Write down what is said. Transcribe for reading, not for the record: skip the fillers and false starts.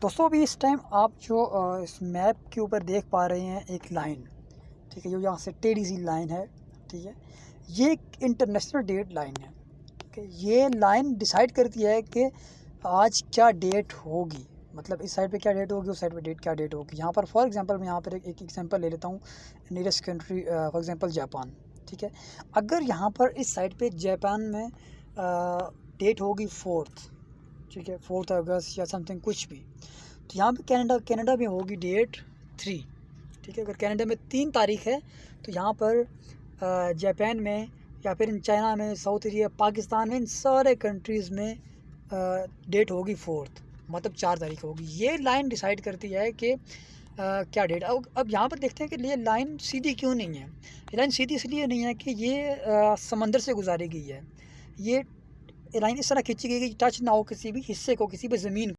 दोस्तों अभी इस टाइम आप जो इस मैप के ऊपर देख पा रहे हैं एक लाइन, ठीक है, जो यहाँ से टेढ़ी सी लाइन है, ठीक है, ये एक इंटरनेशनल डेट लाइन है। ठीक है, ये लाइन डिसाइड करती है कि आज क्या डेट होगी, मतलब इस साइड पे क्या डेट होगी, उस साइड पे क्या डेट होगी। यहाँ पर फॉर एग्जांपल मैं यहाँ पर एक एग्जांपल ले लेता हूँ, nearest country for example Japan. ठीक है, अगर यहाँ पर इस साइड पे जापान में डेट होगी 4th, ठीक है, 4 अगस्त या समथिंग कुछ भी, तो यहाँ पे कनाडा में होगी डेट 3। ठीक है, अगर कनाडा में 3 तारीख है तो यहाँ पर जापान में या फिर इन चाइना में, साउथ एरिया, पाकिस्तान में, इन सारे कंट्रीज़ में डेट होगी 4th, मतलब 4 तारीख होगी। ये लाइन डिसाइड करती है कि क्या डेट। अब यहाँ पर देखते हैं कि ये लाइन सीधी क्यों नहीं है। ये लाइन सीधी इसलिए नहीं है कि ये समंदर से गुजारी गई है। ये लाइन इस तरह खींची गई कि टच ना हो किसी भी हिस्से को, किसी भी ज़मीन